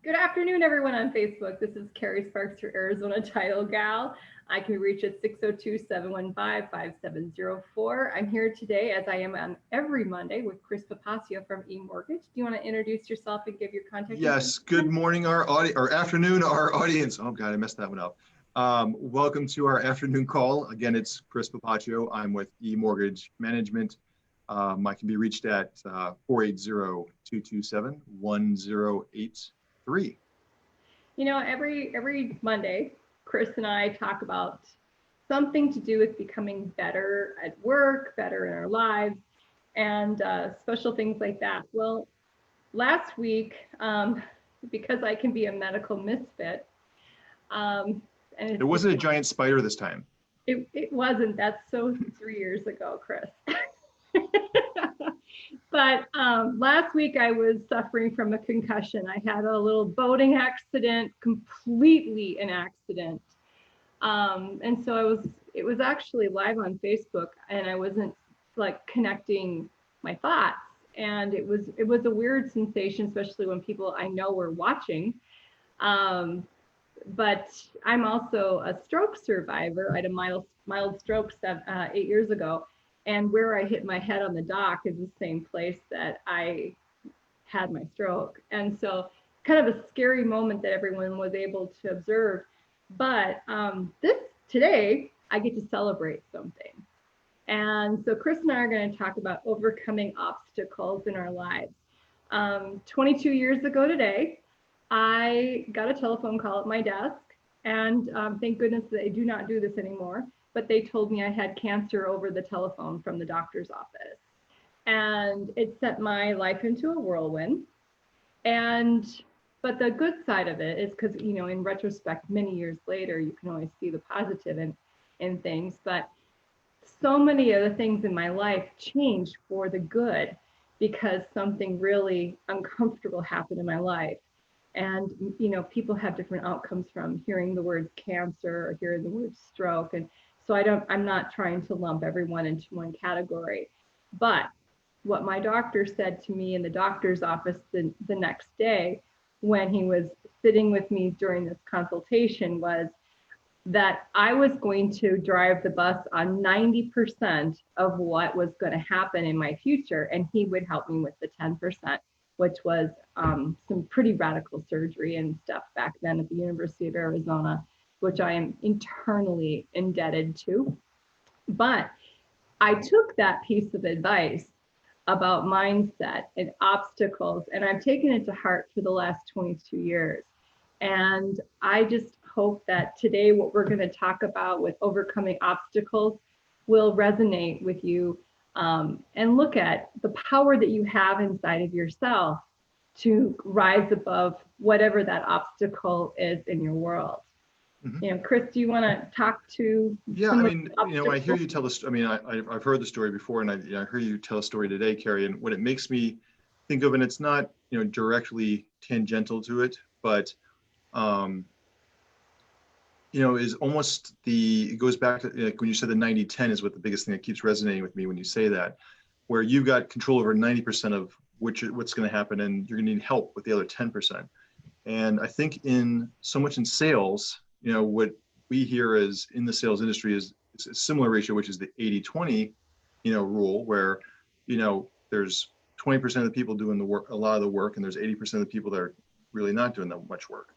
Good afternoon, everyone on Facebook. This is Carrie Sparks, your Arizona Title Gal. I can reach at 602-715-5704. I'm here today, as I am on every Monday, with Chris Papasio from eMortgage. Do you want to introduce yourself and give your contact Yes, information? good morning, or afternoon, our audience. Oh God, I messed that one up. Welcome to our afternoon call. Again, it's Chris Papaccio. I'm with eMortgage Management. I can be reached at 480-227-1083. You know, every Monday, Chris and I talk about something to do with becoming better at work, better in our lives, and special things like that. Well, last week, because I can be a medical misfit, um, and It wasn't a giant spider this time. it wasn't. That's so 3 years ago, Chris. But last week I was suffering from a concussion. I had a little boating accident, completely an accident. And so it was actually live on Facebook, and I wasn't like connecting my thoughts. And it was a weird sensation, especially when people I know were watching. Um, but I'm also a stroke survivor. I had a mild stroke 8 years ago, and where I hit my head on the dock is the same place that I had my stroke. And so, kind of a scary moment that everyone was able to observe. But this today, I get to celebrate something. And so, Chris and I are going to talk about overcoming obstacles in our lives. 22 years ago today, I got a telephone call at my desk, and thank goodness they do not do this anymore. But they told me I had cancer over the telephone from the doctor's office, and it sent my life into a whirlwind. And but the good side of it is because in retrospect, many years later, you can always see the positive in things. But so many of the things in my life changed for the good because something really uncomfortable happened in my life. And people have different outcomes from hearing the word cancer or hearing the word stroke. And so I'm not trying to lump everyone into one category. But what my doctor said to me in the doctor's office the next day when he was sitting with me during this consultation was that I was going to drive the bus on 90% of what was going to happen in my future, and he would help me with the 10%, which was some pretty radical surgery and stuff back then at the University of Arizona, which I am internally indebted to. But I took that piece of advice about mindset and obstacles, and I've taken it to heart for the last 22 years. And I just hope that today, what we're going to talk about with overcoming obstacles will resonate with you, and look at the power that you have inside of yourself to rise above whatever that obstacle is in your world. Mm-hmm. Chris, do you want to talk to? Yeah, I mean, I hear you tell this. I mean, I've heard the story before, and I heard you tell a story today, Carrie. And what it makes me think of, and it's not directly tangential to it, but um, is almost it goes back to like when you said the 90-10 is what the biggest thing that keeps resonating with me when you say that, where you've got control over 90% of what's going to happen, and you're going to need help with the other 10%. And I think in so much in sales, what we hear is in the sales industry is a similar ratio, which is the 80-20, rule, where, there's 20% of the people doing the work, a lot of the work, and there's 80% of the people that are really not doing that much work.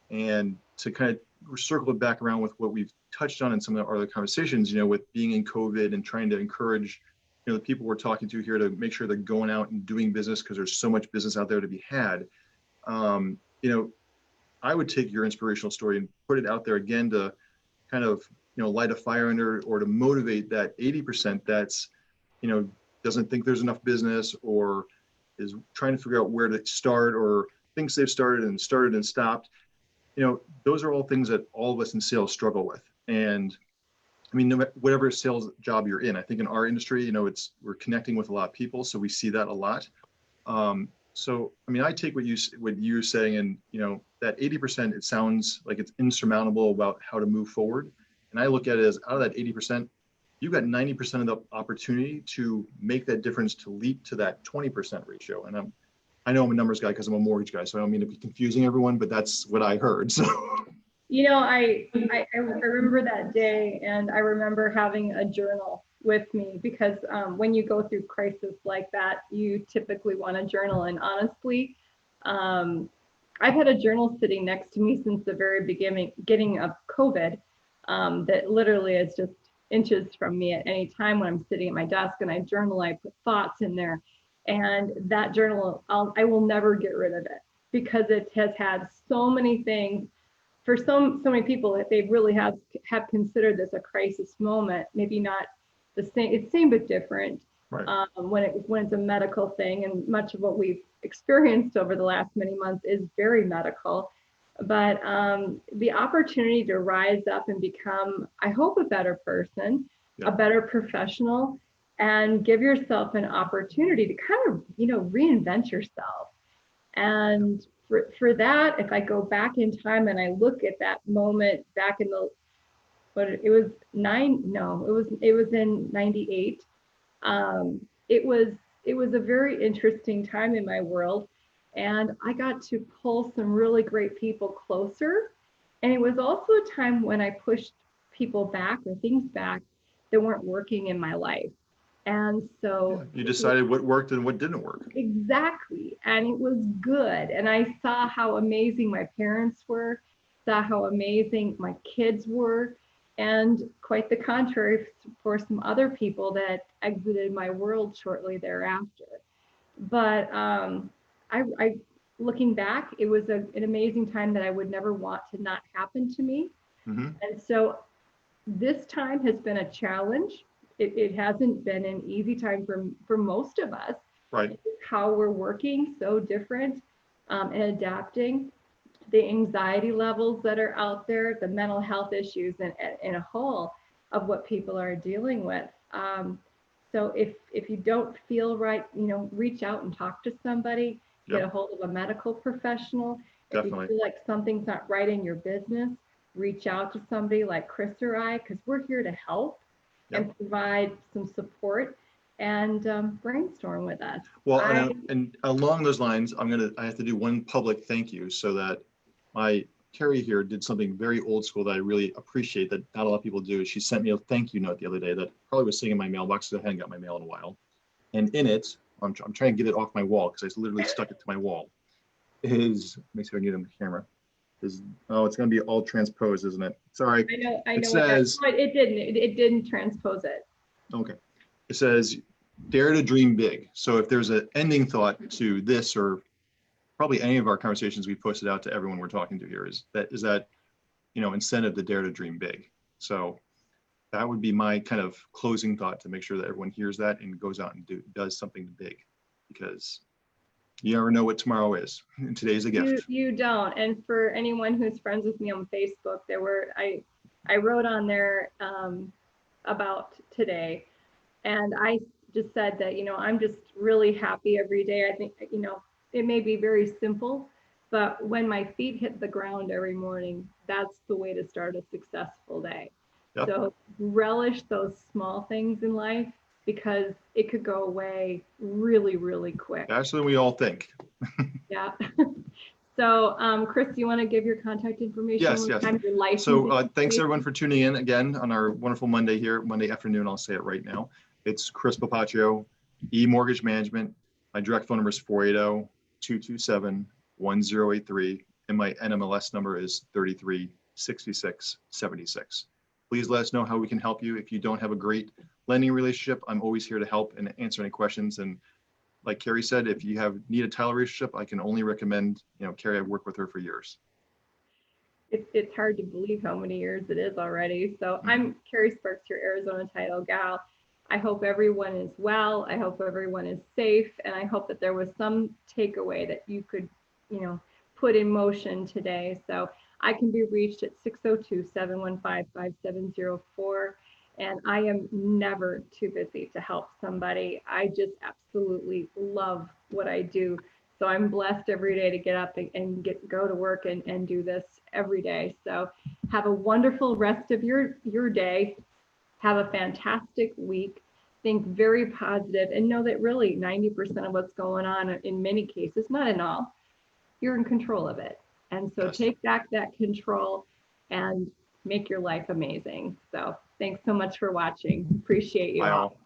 And to kind of circle it back around with what we've touched on in some of our other conversations, with being in COVID and trying to encourage, the people we're talking to here to make sure they're going out and doing business because there's so much business out there to be had. I would take your inspirational story and put it out there again to kind of, light a fire under, or to motivate that 80% that's, doesn't think there's enough business, or is trying to figure out where to start, or thinks they've started and stopped. Those are all things that all of us in sales struggle with. And I mean, whatever sales job you're in, I think in our industry, we're connecting with a lot of people, so we see that a lot. So, I mean, I take what you're saying, and that 80%, it sounds like it's insurmountable about how to move forward. And I look at it as, out of that 80%, you've got 90% of the opportunity to make that difference, to leap to that 20% ratio. And I know I'm a numbers guy because I'm a mortgage guy, so I don't mean to be confusing everyone, but that's what I heard. So I remember that day, and I remember having a journal with me because when you go through crisis like that, you typically want a journal. And honestly, um, I've had a journal sitting next to me since the very beginning of COVID, that literally is just inches from me at any time when I'm sitting at my desk and I journal. I put thoughts in there, and that journal, I will never get rid of it because it has had so many things for so many people that they really have considered this a crisis moment. Maybe not the same, it's same but different. right. When it's a medical thing, and much of what we've experienced over the last many months is very medical. But the opportunity to rise up and become, I hope, a better person, Yeah. a better professional, and give yourself an opportunity to kind of, reinvent yourself. And for that, if I go back in time and I look at that moment back in the, but it was it was in 98. It was a very interesting time in my world, and I got to pull some really great people closer. And it was also a time when I pushed people back or things back that weren't working in my life. And Yeah. so You decided what worked and what didn't work. exactly. And it was good. And I saw how amazing my parents were, saw how amazing my kids were, and quite the contrary for some other people that exited my world shortly thereafter. But I looking back, it was an amazing time that I would never want to not happen to me. Hmm. And so this time has been a challenge. It hasn't been an easy time for most of us. Right. How we're working so different, and adapting, the anxiety levels that are out there, the mental health issues in a whole of what people are dealing with. So if you don't feel right, reach out and talk to somebody, get a Yep. hold of a medical professional. If you Definitely. feel like something's not right in your business, reach out to somebody like Chris or I, because we're here to help Yep. and provide some support and brainstorm with us. Well, I and along those lines, I have to do one public thank you so that my Carrie here did something very old school that I really appreciate that not a lot of people do. She sent me a thank you note the other day that probably was sitting in my mailbox because I hadn't got my mail in a while. And in it, I'm trying to get it off my wall because I literally stuck it to my wall. Is, let me see if I can get it on the camera. Oh, it's going to be all transposed, isn't it? Sorry. I It know what that, says, but it didn't transpose it. okay. It says, dare to dream big. So if there's an ending thought to this or probably any of our conversations we posted out to everyone we're talking to here is that incentive to dare to dream big. So that would be my kind of closing thought to make sure that everyone hears that and goes out and does something big, because you never know what tomorrow is, and today's a gift. You don't. And for anyone who's friends with me on Facebook, I wrote on there about today, and I just said that, I'm just really happy every day. I think, it may be very simple, but when my feet hit the ground every morning, that's the way to start a successful day. Yep. So relish those small things in life because it could go away really, really quick. Faster than we all think. Yeah. So, Chris, do you want to give your contact information? Yes, yes. Your license? So thanks everyone for tuning in again on our wonderful Monday here, Monday afternoon. I'll say it right now. It's Chris Papaccio, eMortgage Management. My direct phone number is 480-227-1083. And my NMLS number is 336676. Please let us know how we can help you. If you don't have a great lending relationship, I'm always here to help and answer any questions. And like Carrie said, if you need a title relationship, I can only recommend, Carrie, I've worked with her for years. It's hard to believe how many years it is already. So I'm Carrie Sparks, your Arizona title gal. I hope everyone is well. I hope everyone is safe. And I hope that there was some takeaway that you could, put in motion today. So I can be reached at 602-715-5704. And I am never too busy to help somebody. I just absolutely love what I do. So I'm blessed every day to get up and go to work and do this every day. So have a wonderful rest of your day. Have a fantastic week. think very positive, and know that really 90% of what's going on in many cases, not in all, you're in control of it. And so Yes. take back that control and make your life amazing. So thanks so much for watching. Appreciate you Bye all. all.